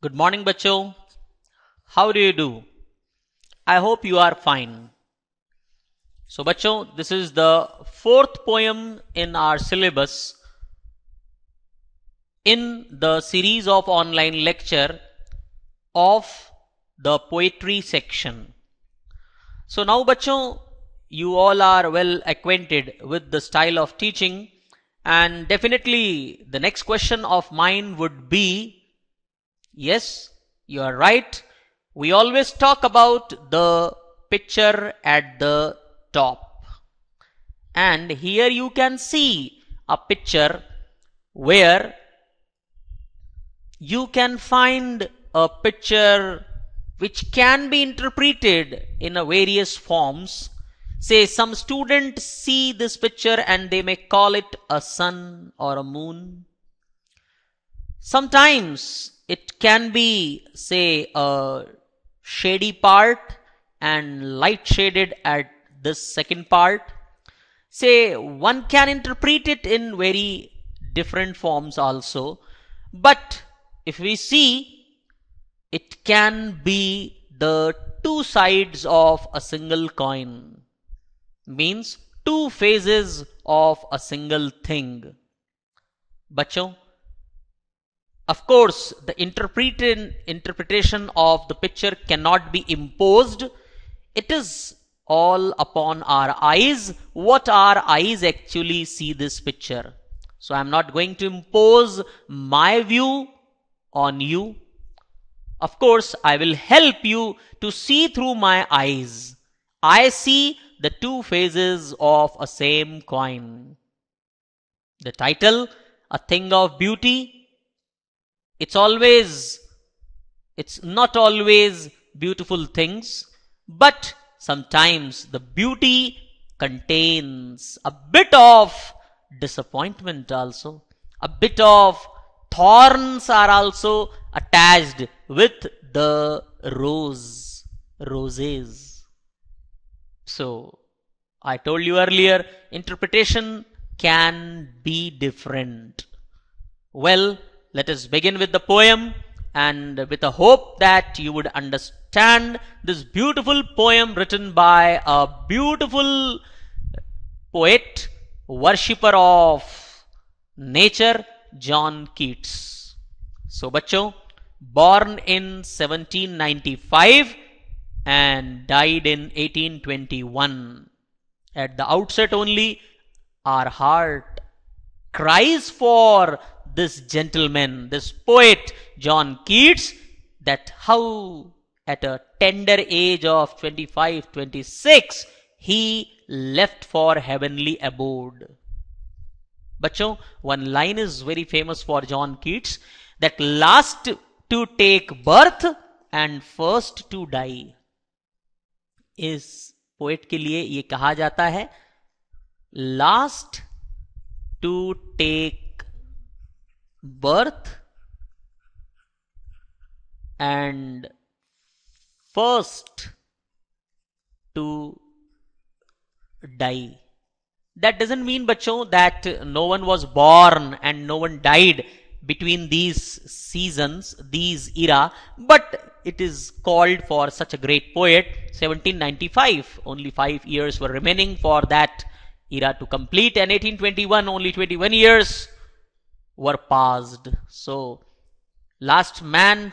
Good morning, bachcho. How do you do? I hope you are fine. So, bachcho, this is the fourth poem in our syllabus in the series of online lecture of the poetry section. So now, bachcho, you all are well acquainted with the style of teaching, and definitely the next question of mine would be, yes, you are right. We always talk about the picture at the top. And here you can see a picture where you can find a picture which can be interpreted in a various forms. Say some students see this picture and they may call it a sun or a moon. Sometimes it can be, say, a shady part and light shaded at this second part. Say, one can interpret it in very different forms also. But if we see, it can be the two sides of a single coin. Means two phases of a single thing. Bachcho, of course, the interpretation of the picture cannot be imposed. It is all upon our eyes, what our eyes actually see this picture. So I am not going to impose my view on you. Of course, I will help you to see through my eyes. I see the two phases of a same coin. The title, A Thing of Beauty. It's not always beautiful things, but sometimes the beauty contains a bit of disappointment also. A bit of thorns are also attached with the roses. So, I told you earlier, interpretation can be different. Well, let us begin with the poem, and with a hope that you would understand this beautiful poem written by a beautiful poet, worshipper of nature, John Keats. So, bachcho, born in 1795 and died in 1821. At the outset only, our heart cries for this gentleman, this poet, John Keats, that how at a tender age of 25, 26, he left for heavenly abode. Bachcho, one line is very famous for John Keats, that last to take birth and first to die. इस poet के लिए ये कहा जाता है, last to take birth and first to die. That doesn't mean, bachcho, that no one was born and no one died between these seasons, these era, but it is called for such a great poet. 1795, only 5 years were remaining for that era to complete, and 1821, only 21 years were passed. So, last man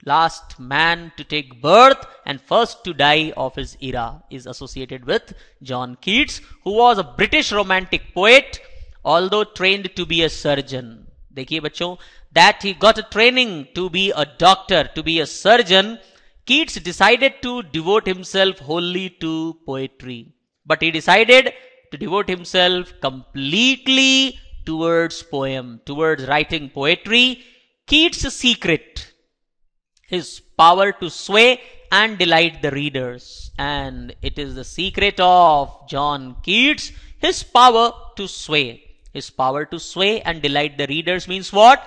to take birth and first to die of his era is associated with John Keats, who was a British romantic poet, although trained to be a surgeon. देखिए बच्चों, that he got a training to be a doctor, to be a surgeon, Keats decided to devote himself wholly to poetry. But he decided to devote himself completely towards poem, towards writing poetry. Keats' secret, his power to sway and delight the readers. And it is the secret of John Keats, his power to sway. His power to sway and delight the readers means what?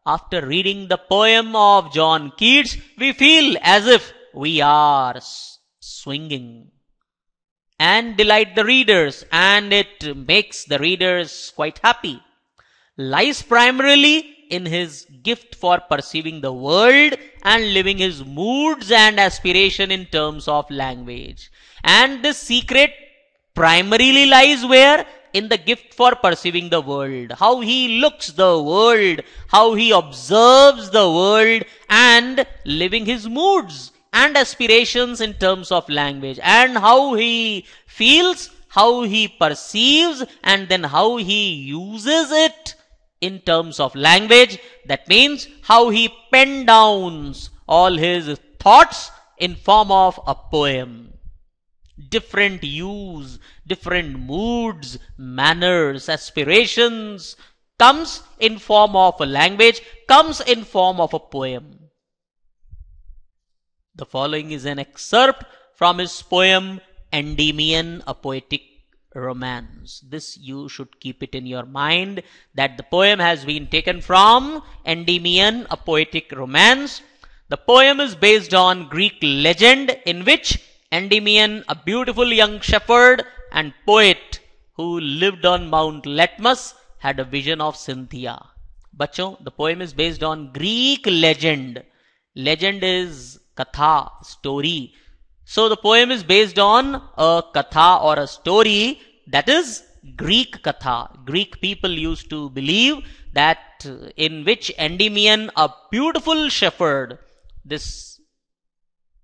After reading the poem of John Keats, we feel as if we are swinging and delight the readers, and it makes the readers quite happy. Lies primarily in his gift for perceiving the world and living his moods and aspiration in terms of language. And this secret primarily lies where? In the gift for perceiving the world. How he looks the world, how he observes the world and living his moods and aspirations in terms of language, and how he feels, how he perceives, and then how he uses it in terms of language. That means how he pen downs all his thoughts in form of a poem. Different use, different moods, manners, aspirations comes in form of a language, comes in form of a poem. The following is an excerpt from his poem Endymion, a poetic romance. This you should keep it in your mind, that the poem has been taken from Endymion, a poetic romance. The poem is based on Greek legend in which Endymion, a beautiful young shepherd and poet who lived on Mount Latmus, had a vision of Cynthia. Bachcho, the poem is based on Greek legend. Legend is katha, story. So the poem is based on a katha or a story, that is Greek katha. Greek people used to believe that in which Endymion, a beautiful shepherd, this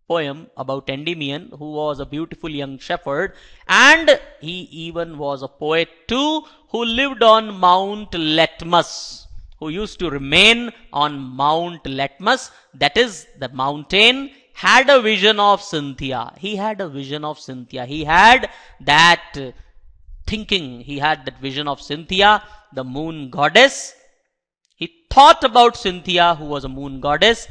poem about Endymion, who was a beautiful young shepherd, and he even was a poet too, who lived on Mount Latmus, who used to remain on Mount Latmus, that is the mountain, had a vision of Cynthia. He had a vision of Cynthia. He had that thinking. He had that vision of Cynthia, the moon goddess. He thought about Cynthia, who was a moon goddess.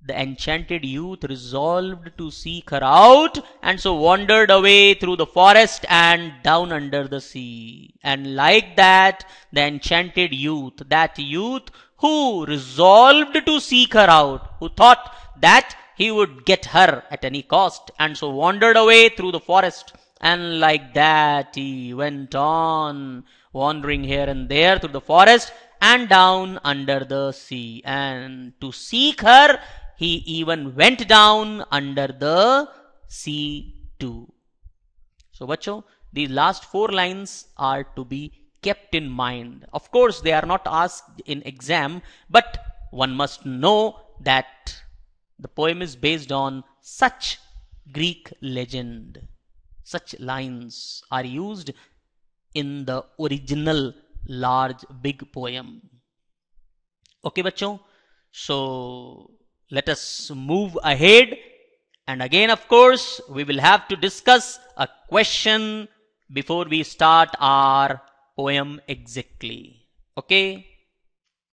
The enchanted youth resolved to seek her out, and so wandered away through the forest and down under the sea. And like that, the enchanted youth, that youth who resolved to seek her out, who thought that he would get her at any cost, and so wandered away through the forest. And like that, he went on wandering here and there through the forest and down under the sea. And to seek her, he even went down under the sea too. So, bacho, these last 4 lines are to be kept in mind. Of course, they are not asked in exam, but one must know that the poem is based on such Greek legend. Such lines are used in the original large big poem. Okay, bacho. So let us move ahead, and again, of course, we will have to discuss a question before we start our poem exactly. Okay.